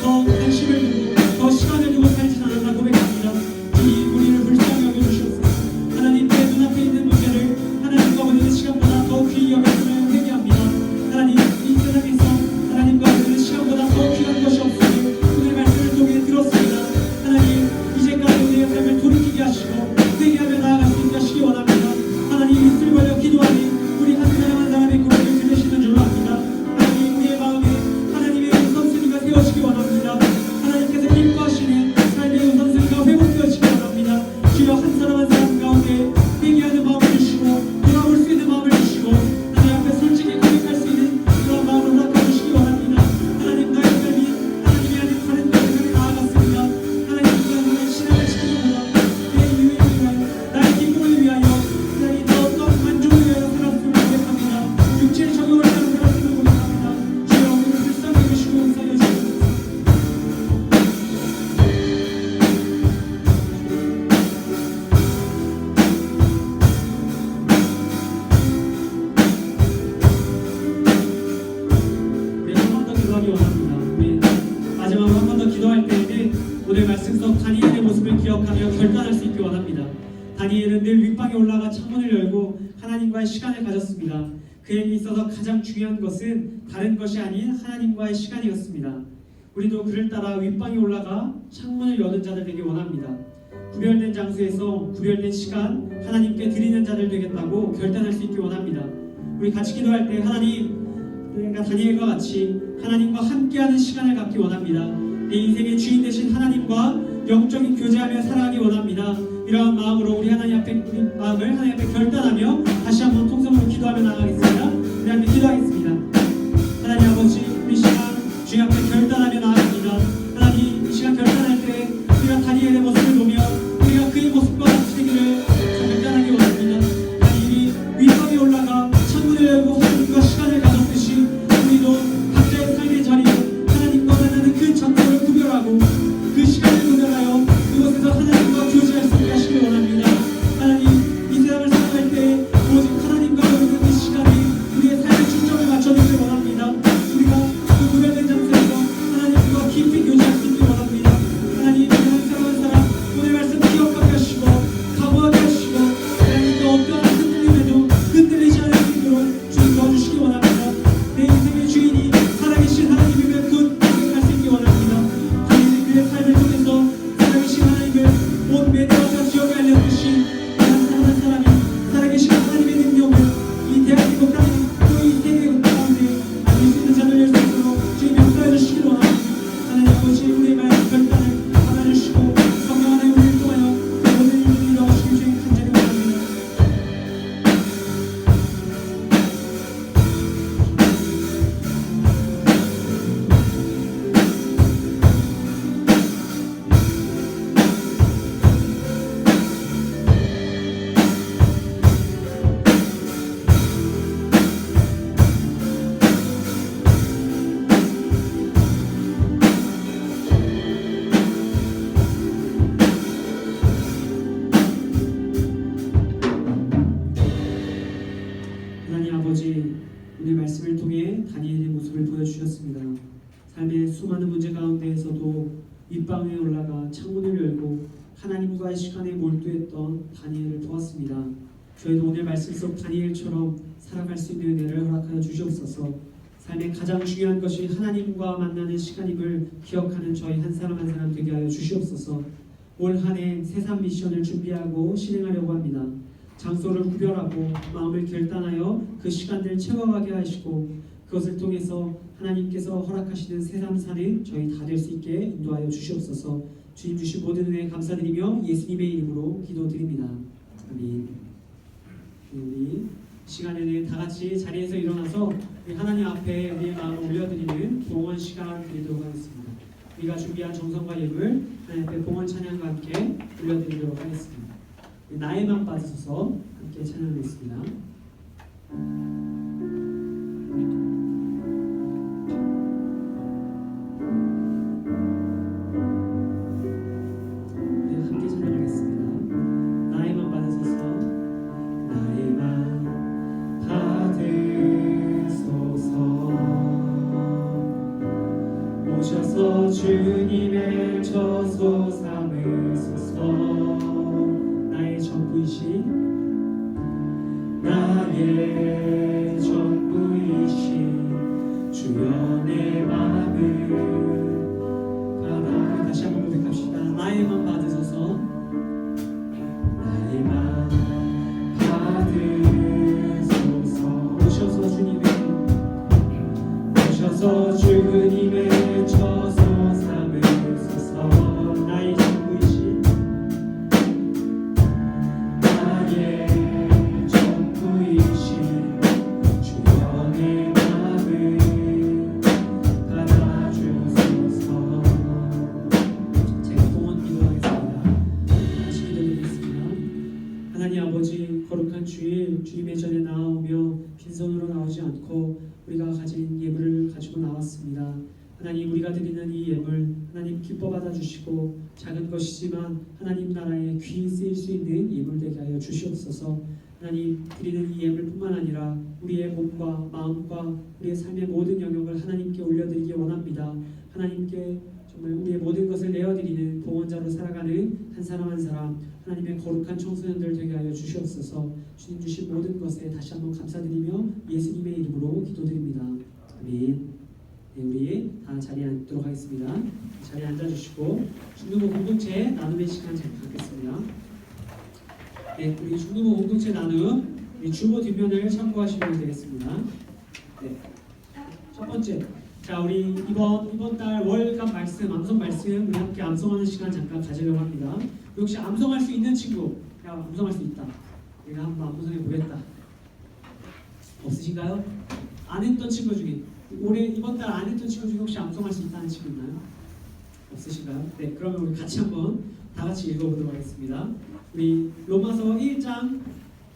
더 관심을 두고 더 시간을 두고 살지 않았나 고백합니다. 주님, 우리를 불쌍히 여겨주시옵소서. 하나님, 내 눈앞에 있는 문제를 하나님과 보내는 시간보다 더 귀히 여겼음을 회개합니다. 하나님, 이 세상에서 하나님과 보내는 시간보다 더 귀한 것이 없음을 오늘 말씀을 통해 들었습니다. 하나님, 이제까지 우리의 삶을 돌이키게 하시고 회개하며 나아갈 수 있게 하시기 원합니다. 하나님, 입술 벌려 기도하니 우리 한 사람 한 사람의 고백을 들으시는 줄로 압니다. 하나님, 우리의 마음에 하나님의 우선순위가 세워지기 원합니다. 하나님께서 기뻐하시는 삶의 우선순위가 회복되어지기 원합니다. 주여, 한 사람 한 사람 가운데 회개하는 마음을 주시고 돌아볼 수 있는 마음을 주시고 하나님 앞에 솔직히 고백할 수 있는 그런 마음을 허락해 주시기 원합니다. 하나님, 나의 삶이 하나님이 아닌 다른 것을 나아갔습니다. 하나님, 나의 신앙을 지키기보다 내 이유를 위하여 나의 기쁨을 위하여 세상이 더 어떤 만족을 위하여 살았음을 고백합니다. 육체의 적용을 위하여 살았음을 고백합니다. 주여, 우리를 불쌍히 여기시고 용서하여 주시옵소서. 우리 한 번 더 기도하기 원합니다. 우리 마지막으로 한 번 더 기도할 때에는 오늘 말씀 속 다니엘의 모습을 기억하며 결단할 수 있기 원합니다. 다니엘은 늘 윗방에 올라가 창문을 열고 하나님과의 시간을 가졌습니다. 그에게 있어서 가장 중요한 것은 다른 것이 아닌 하나님과의 시간이었습니다. 우리도 그를 따라 윗방에 올라가 창문을 여는 자들 되기 원합니다. 구별된 장소에서 구별된 시간 하나님께 드리는 자들 되겠다고 결단할 수 있기 원합니다. 우리 같이 기도할 때 하나님, 우리가 다니엘과 같이 하나님과 함께하는 시간을 갖기 원합니다. 내 인생의 주인 되신 하나님과 영적인 교제하며 살아가기 원합니다. 이러한 마음으로 우리 하나님 앞에 우리 마음을 하나님 앞에 결단하며 다시 한번 통성으로 기도하며 나아가겠습니다. 우리 함께 기도하겠습니다. 하나님 아버지, 우리 시간 주님 앞에 결단하며 나아갑니다. 하나님, 이 시간 결단할 때 우리가 다니엘의 모습을 보며 우리가 그의 모습과 같이 되기를 결단하기 원합니다. 하나님이 윗방에 올라가 창문을 열고 하나님과 시간을 가졌듯이 우리도 각자의 삶의 자리에 하나님과 만나는 그 장소를 구별하고 그 시간을 구별하여 그곳에서 하나님과 교제할 수 있게 하시기 원합니다. 하나님, 이 세상을 살아갈 때 오직 하나님과 보내는 그 시간에 우리의 삶의 중점을 맞춰주길 원합니다. 우리가 그 구별된 장소에서 하나님과 깊이 교제할 수 있길 원합니다. 하나님, 한 사람 한 사람 오늘 말씀 기억하게 하시고 각오하게 하시고 하나님과 어떠한 흔들림에도 흔들리지 않을 수 있도록 주님 도와주시기 원합니다. 내 인생의 주인이 살아계신 하나님이면 곧 고백할 수 있기 원합니다. 하나님, 그의 삶을 통해서 살아계신 하나님을 온 메대와서 지역에 알려주신 한 사람 한 사람이 살아계신 하나님의 능력을 이 대한민국 땅, 또 이 세계 가운데 알릴 수 있는 자들 될 수 있도록 주님 역사해 주시기 원합니다. 하나님 아버지, 우리의 말씀 결단을 받아주시고 성령 안에 우리를 통하여 그 모든 일들을 이루어주시길 주님 간절히 원합니다. 하나님 아버지, 오늘 말씀을 통해 다니엘의 모습을 보여주셨습니다. 삶의 수많은 문제 가운데에서도 윗방에 올라가 창문을 열고 하나님과의 시간에 몰두했던 다니엘을 보았습니다. 저희도 오늘 말씀 속 다니엘처럼 살아갈 수 있는 은혜를 허락하여 주시옵소서. 삶의 가장 중요한 것이 하나님과 만나는 시간임을 기억하는 저희 한 사람 한 사람 되게 하여 주시옵소서. 올 한 해 새삼 미션을 준비하고 실행하려고 합니다. 장소를 구별하고 마음을 결단하여 그 시간들 채워가게 하시고 그것을 통해서 하나님께서 허락하시는 새삼 사는 저희 다 될 수 있게 인도하여 주시옵소서. 주님 주신 모든 은혜 감사드리며 예수님의 이름으로 기도드립니다. 아멘. 우리 시간에는 다 같이 자리에서 일어나서 우리 하나님 앞에 우리의 마음을 올려드리는 봉헌 시간 드리도록 하겠습니다. 우리가 준비한 정성과 예물 하나님 앞에 봉헌 찬양과 함께 올려드리도록 하겠습니다. 나의 맘 받으소서 함께 찬양하겠습니다. 주님의 처소 삼으소서. 나의 전부이신 주여 내 맘을 받아. 다시 한번 고백합시다. 나의 맘 받으소서. 나의 맘 받으소서. 오셔서 주님의 처소 삼으소서. 나의 전부이신 주여 내 맘을 받아주소서. 제가 봉헌 기도하겠습니다. 다시 기도드리겠습니다. 하나님 아버지, 거룩한 주일 주님의 전에 나오며 빈손으로 나오지 않고 우리가 가진 예물을 가지고 나왔습니다. 하나님, 우리가 드리는 이 예물 하나님 기뻐 받아주시고 작은 것이지만 하나님 나라에 귀히 쓰일 수 있는 예물 되게 하여 주시옵소서. 하나님, 드리는 이 예물뿐만 아니라 우리의 몸과 마음과 우리의 삶의 모든 영역을 하나님께 올려드리기 원합니다. 하나님께 정말 우리의 모든 것을 내어드리는 봉헌자로 살아가는 한 사람 한 사람 하나님의 거룩한 청소년들 되게 하여 주시옵소서. 주님 주신 모든 것에 다시 한번 감사드리며 예수님의 이름으로 기도드립니다. 아멘. 네, 우리 다 자리에 앉도록 하겠습니다. 자리에 앉아주시고 중등부 공동체 나눔의 시간 잠깐 갖겠습니다. 네, 우리 중등부 공동체 나눔 우리 주보 뒷면을 참고하시면 되겠습니다. 네, 첫 번째, 자 우리 이번 달 월간 말씀, 암송 말씀 우리 함께 암송하는 시간 잠깐 가지려고 합니다. 혹시 암송할 수 있는 친구, 야 암송할 수 있다. 우리가 한번 암송해 보겠다. 없으신가요? 안 했던 친구 중에 이번 달 안 했던 친구 중에 혹시 암송할 수 있다는 친구 있나요? 없으신가요? 네, 그러면 우리 같이 한번 다 같이 읽어보도록 하겠습니다. 우리 로마서 1장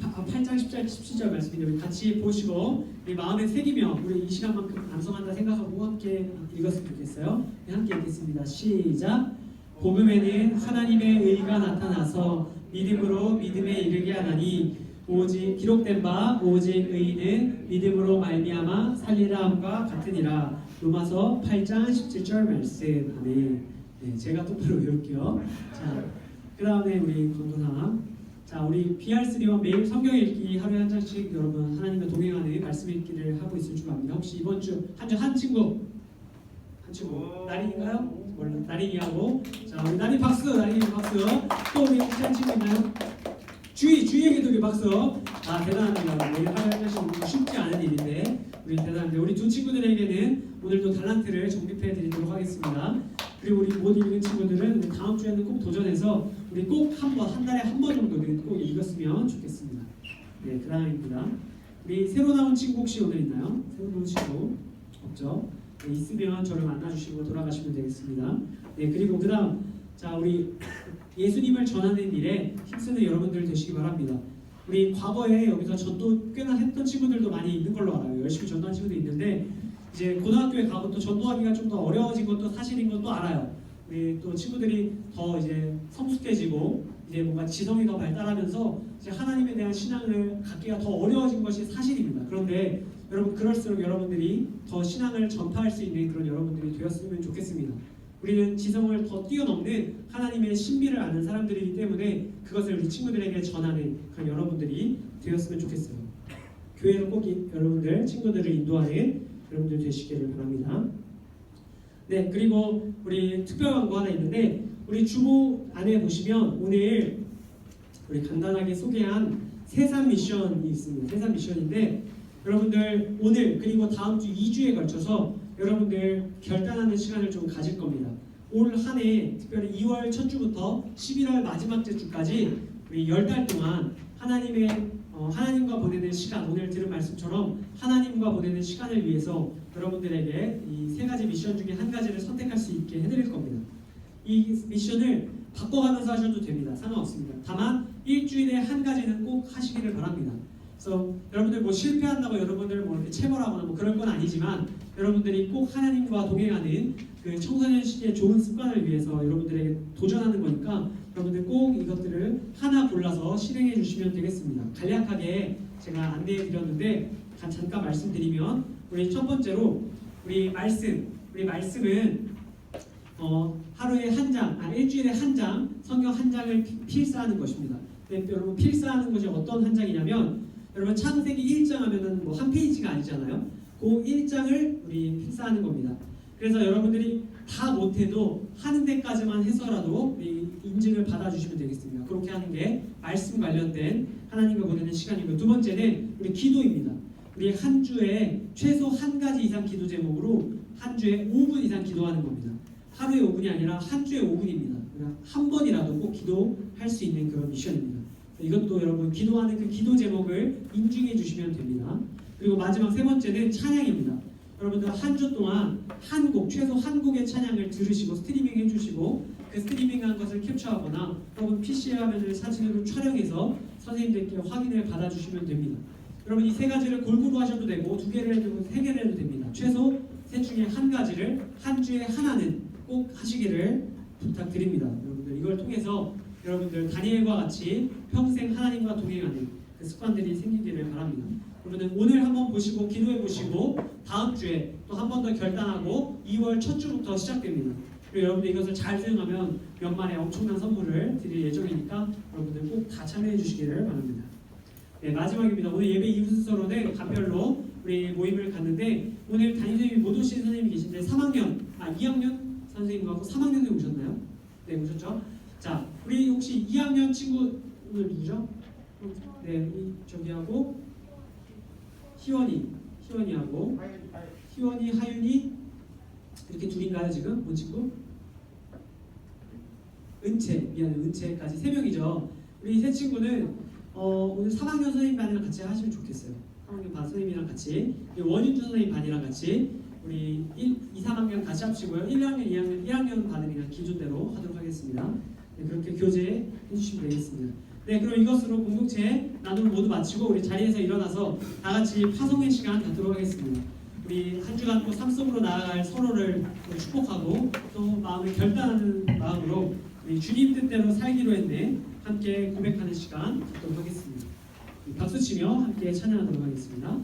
8장 10절 17절 말씀인데 우리 같이 보시고 우리 마음에 새기며 우리 이 시간만큼 암송한다 생각하고 함께 읽었으면 좋겠어요. 네, 함께 읽겠습니다. 시작. 복음에는 하나님의 의가 나타나서 믿음으로 믿음에 이르게 하나니 오직 기록된 바 오직 의인은 믿음으로 말미암아 살리라 함과 같으니라. 로마서 8장 17절 말씀. 아멘. 네, 제가 똑바로 외울게요. 자, 그 다음에 우리 강도상. 자, 우리 BR3와 매일 성경 읽기 하루에 한 장씩 여러분 하나님과 동행하는 말씀 읽기를 하고 있을 줄 압니다. 혹시 이번 주 한 친구 나린인가요? 몰라. 나린이하고 자 우리 나린 박수. 나린이 박수. 또 우리 혹시 한 친구 있나요? 주희에게도 우리 박수. 아 대단합니다. 매일 하루에 한 장씩 쉽지 않은 일인데 우리 대단한데 우리 두 친구들에게는 오늘도 달란트를 적립해 드리도록 하겠습니다. 그리고 우리 못 읽은 친구들은 우리 다음 주에는 꼭 도전해서 우리 꼭 한 달에 한 번 정도는 꼭 읽었으면 좋겠습니다. 네, 그 다음입니다. 우리 새로 나온 친구 혹시 오늘 있나요? 새로 나온 친구 없죠? 네, 있으면 저를 만나주시고 돌아가시면 되겠습니다. 네, 그리고 그 다음 자 우리 예수님을 전하는 일에 힘쓰는 여러분들 되시기 바랍니다. 우리 과거에 여기서 전도 꽤나 했던 친구들도 많이 있는 걸로 알아요. 열심히 전도한 친구도 있는데 이제 고등학교에 가고 또 전도하기가 좀 더 어려워진 것도 사실인 것도 알아요. 우리 또 친구들이 더 이제 성숙해지고 이제 뭔가 지성이 더 발달하면서 이제 하나님에 대한 신앙을 갖기가 더 어려워진 것이 사실입니다. 그런데 여러분 그럴수록 여러분들이 더 신앙을 전파할 수 있는 그런 여러분들이 되었으면 좋겠습니다. 우리는 지성을 더 뛰어넘는 하나님의 신비를 아는 사람들이기 때문에 그것을 우리 친구들에게 전하는 그런 여러분들이 되었으면 좋겠어요. 교회는 꼭 여러분들 친구들을 인도하는 여러분들 되시기를 바랍니다. 네, 그리고 우리 특별 광고 하나 있는데 우리 주보 안에 보시면 오늘 우리 간단하게 소개한 세산 미션이 있습니다. 세산 미션인데 여러분들 오늘 그리고 다음 주 2주에 걸쳐서 여러분들 결단하는 시간을 좀 가질 겁니다. 올 한 해 특별히 2월 첫 주부터 11월 마지막 주까지 우리 10달 동안 하나님과 보내는 시간, 오늘 들은 말씀처럼 하나님과 보내는 시간을 위해서 여러분들에게 이 세 가지 미션 중에 한 가지를 선택할 수 있게 해드릴 겁니다. 이 미션을 바꿔가면서 하셔도 됩니다. 상관없습니다. 다만 일주일에 한 가지는 꼭 하시기를 바랍니다. 그래서 여러분들 뭐 실패한다고 여러분들 뭐 이렇게 체벌하거나 뭐 그럴 건 아니지만 여러분들이 꼭 하나님과 동행하는 그 청소년 시기의 좋은 습관을 위해서 여러분들에게 도전하는 거니까 여러분들 꼭 이것들을 하나 골라서 실행해 주시면 되겠습니다. 간략하게 제가 안내해 드렸는데 잠깐 말씀드리면 우리 첫 번째로 우리 말씀은 하루에 한 장, 일주일에 한 장, 성경 한 장을 필사하는 것입니다. 근데 여러분 필사하는 것이 어떤 한 장이냐면 여러분 창세기 1장 하면은 뭐 한 페이지가 아니잖아요. 그 1장을 우리 필사하는 겁니다. 그래서 여러분들이 다 못해도 하는 데까지만 해서라도 우리 인증을 받아주시면 되겠습니다. 그렇게 하는 게 말씀 관련된 하나님과 보내는 시간이고 두 번째는 우리 기도입니다. 우리 한 주에 최소 한 가지 이상 기도 제목으로 한 주에 5분 이상 기도하는 겁니다. 하루에 5분이 아니라 한 주에 5분입니다. 한 번이라도 꼭 기도할 수 있는 그런 미션입니다. 이것도 여러분 기도하는 그 기도 제목을 인증해 주시면 됩니다. 그리고 마지막 세 번째는 찬양입니다. 여러분들 한 주 동안 한 곡, 최소 한 곡의 찬양을 들으시고 스트리밍 해주시고 그 스트리밍한 것을 캡처하거나 혹은 PC 화면을 사진으로 촬영해서 선생님들께 확인을 받아주시면 됩니다. 여러분 이 세 가지를 골고루 하셔도 되고 두 개를 해도 세 개를 해도 됩니다. 최소 셋 중에 한 가지를 한 주에 하나는 꼭 하시기를 부탁드립니다. 여러분들 이걸 통해서 여러분들 다니엘과 같이 평생 하나님과 동행하는 그 습관들이 생기기를 바랍니다. 그러면 오늘 한번 보시고 기도해 보시고 다음 주에 또 한 번 더 결단하고 2월 첫 주부터 시작됩니다. 그리고 여러분들 이것을 잘 수행하면 연말에 엄청난 선물을 드릴 예정이니까 여러분들 꼭 다 참여해 주시기를 바랍니다. 네, 마지막입니다. 오늘 예배 이후 순서로는 간별로 우리 모임을 갔는데 오늘 담임선생님이 못 오신 선생님이 계신데 2학년 선생님하고 3학년에 오셨나요? 네, 오셨죠? 자, 우리 혹시 2학년 친구들 누구죠? 네, 저기하고 희원이하고 희원이, 하윤이 이렇게 둘인가요 지금? 본 친구? 은채까지 3명이죠. 우리 세 친구는 오늘 3학년 선생님 반이랑 같이 하시면 좋겠어요. 3학년 반 선생님이랑 같이 원윤주 선생님 반이랑 같이 우리 2, 3학년 같이 합치고요. 1학년, 2학년, 1학년 반은 그냥 기존대로 하도록 하겠습니다. 네, 그렇게 교제해 주시면 되겠습니다. 네, 그럼 이것으로 공동체 나눔을 모두 마치고 우리 자리에서 일어나서 다 같이 파송의 시간 갖도록 하겠습니다. 우리 한 주간 또 삶 속으로 나아갈 서로를 축복하고 또 마음을 결단하는 마음으로 우리 주님 뜻대로 살기로 했네 함께 고백하는 시간 갖도록 하겠습니다. 박수 치며 함께 찬양하도록 하겠습니다.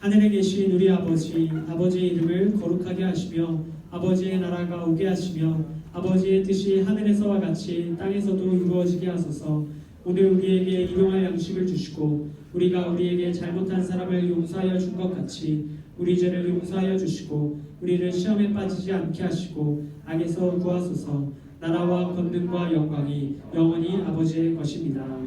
하늘에 계신 우리 아버지의 이름을 거룩하게 하시며 아버지의 나라가 오게 하시며 아버지의 뜻이 하늘에서와 같이 땅에서도 이루어지게 하소서. 오늘 우리에게 일용할 양식을 주시고 우리가 우리에게 잘못한 사람을 용서하여 준 것 같이 우리 죄를 용서하여 주시고 우리를 시험에 빠지지 않게 하시고 악에서 구하소서. 나라와 권능과 영광이 영원히 아버지의 것입니다.